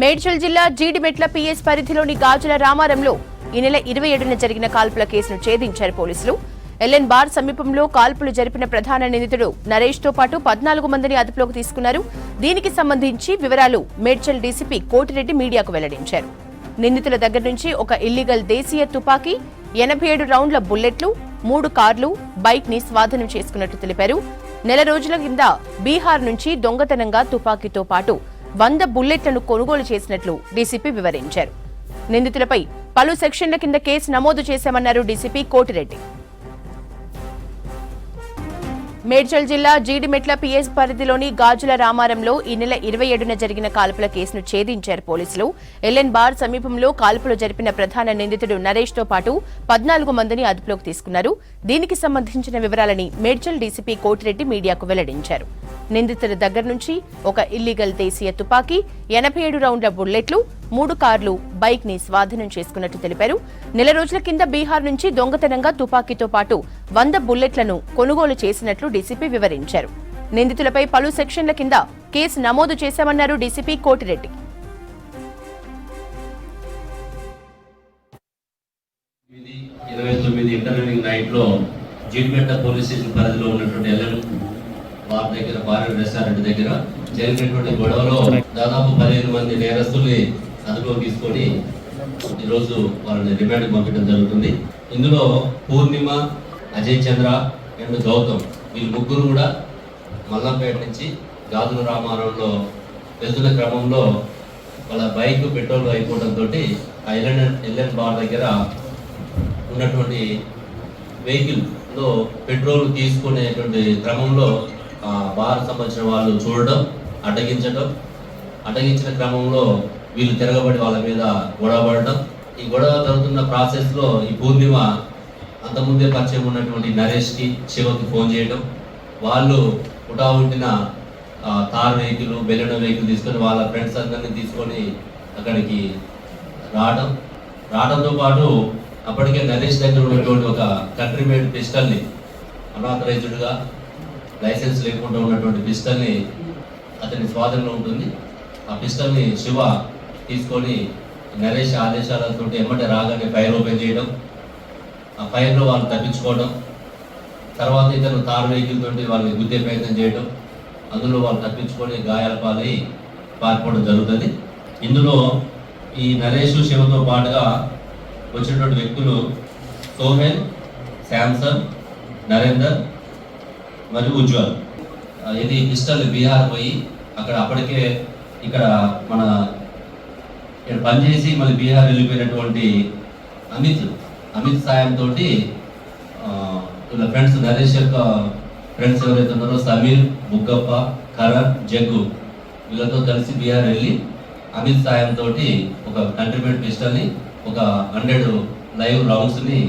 మేడ్చల్ జిల్లా జీడిమెట్ల పిఎస్ పరిధిలోని గాజుల రామారంలో ఈ నెల 27న జరిగిన కాల్పుల కేసును ఛేదించారు పోలీసులు. ఎల్ఎన్ బార్ సమీపంలో కాల్పులు జరిపిన ప్రధాన నిందితుడు నరేష్ తో పాటు 14 మందిని అదుపులోకి తీసుకున్నారు. దీనికి సంబంధించి వివరాలు మేడ్చల్ డీసీపీ కోటిరెడ్డి మీడియాకు వెల్లడించారు. నిందితుల దగ్గర నుంచి ఒక ఇల్లీగల్ దేశీయ తుపాకీ, 87 రౌండ్ల బుల్లెట్లు, 3 కార్లు, బైక్ ని స్వాధీనం చేసుకున్నట్టు తెలిపారు. నెల రోజుల కింద బీహార్ నుంచి దొంగతనంగా తుపాకీతో పాటు 100 బుల్లెట్లను కొనుగోలు చేసినట్లు డీసీపీ వివరించారు. నిందితులపై పలు సెక్షన్ల కింద కేసు నమోదు చేశామన్నారు డీసీపీ కోటిరెడ్డి. మేడ్చల్ జిల్లా జీడిమెట్ల పిఎస్ పరిధిలోని గాజుల రామారంలో ఈ నెల 27న జరిగిన కాల్పుల కేసును ఛేదించారు పోలీసులు. ఎల్ఎన్ బార్ సమీపంలో కాల్పులు జరిపిన ప్రధాన నిందితుడు నరేష్ తో పాటు 14 మందిని అదుపులోకి తీసుకున్నారు. దీనికి సంబంధించిన వివరాలని మేడ్చల్ డీసీపీ కోటిరెడ్డి మీడియాకు వెల్లడించారు. నిందితుల దగ్గర నుంచి ఒక ఇల్లీగల్ దేశీయ తుపాకీ, 87 రౌండ్ల బుల్లెట్లు, 3 కార్లు, బైక్ ని స్వాధీనం చేసుకున్నట్టు తెలిపారు. నెల రోజుల కింద బీహార్ నుంచి దొంగతనంగా తుపాకీతో పాటు 100 బుల్లెట్లను కొనుగోలు చేసినట్లు డీసీపీ వివరించారు. నిందితులపై పలు సెక్షన్ల కింద కేసు నమోదు చేశామన్నారు DCP Koti Reddy. Jeedimetla police station పరిధిలో ఉన్నటువంటి ఎల్ఎన్ బార్ దగ్గర, బార్ రెస్టారెంట్ దగ్గర జరిగినటువంటి గొడవలో దాదాపు 15 మంది నేరస్తుల్ని అదుపులోకి తీసుకొని ఈరోజు వాళ్ళని రిమాండ్కి పంపించడం జరుగుతుంది. ఇందులో పూర్ణిమ, అజయ్ చంద్ర అండ్ గౌతమ్, వీళ్ళు ముగ్గురు కూడా మల్లంపేట నుంచి గాజుల రామారంలో వెళ్తున్న క్రమంలో వాళ్ళ బైక్ పెట్రోల్ అయిపోవడంతో ఆ ఎల్ఎన్ బార్ దగ్గర ఉన్నటువంటి వెహికల్లో పెట్రోల్ తీసుకునేటువంటి క్రమంలో ఆ బార్ సంబంధించిన వాళ్ళు చూడడం, అడ్డగించిన క్రమంలో వీళ్ళు తిరగబడి వాళ్ళ మీద గొడవ పడడం. ఈ గొడవ జరుగుతున్న ప్రాసెస్లో ఈ పూర్ణిమ అంతకుముందే పరిచయం ఉన్నటువంటి నరేష్కి, శివకి ఫోన్ చేయడం, వాళ్ళు పుట్టిన తార్ వెహికల్, బెలెనో వెహికల్ తీసుకొని వాళ్ళ ఫ్రెండ్స్ అందరినీ తీసుకొని అక్కడికి రావడంతో పాటు అప్పటికే నరేష్ దగ్గర ఉన్నటువంటి ఒక కంట్రీ మేడ్ పిస్టల్ని, అన్ఆథరైజ్డ్గా లైసెన్స్ లేకుండా ఉన్నటువంటి పిస్టల్ని అతని స్వాధీనంలో ఉంటుంది. ఆ పిస్టల్ని శివ తీసుకొని నరేష్ ఆదేశాలతో ఎమ్మటే రాగానే ఫైర్ ఓపెన్ చేయడం, ఆ ఫైర్లో వాళ్ళు తప్పించుకోవడం, తర్వాత ఇతను తార్ వెహికల్ తోటి వాళ్ళని గుద్దే ప్రయత్నం చేయడం, అందులో వాళ్ళు తప్పించుకొని గాయాల పాలై పారిపోవడం జరుగుతుంది. ఇందులో ఈ నరేష్, శివతో పాటుగా వచ్చినటువంటి వ్యక్తులు సోహెల్, శాంసన్, నరేందర్ మరియు ఉజ్వల్. ఇది పిస్టల్ బీహార్ పోయి అక్కడ అప్పటికే ఇక్కడ పనిచేసి మళ్ళీ బీహార్ వెళ్ళిపోయినటువంటి అమిత్ సాయంతో వీళ్ళ ఫ్రెండ్స్, నరేష్ యొక్క ఫ్రెండ్స్ ఎవరైతే ఉన్నారో సమీర్, బుగ్గప్ప, కరణ్, జగ్గు, వీళ్ళతో కలిసి బీహార్ వెళ్ళి అమిత్ సాయంతో ఒక కంట్రీ మేడ్ పిస్టల్ని, ఒక 100 లైవ్ రౌండ్స్ని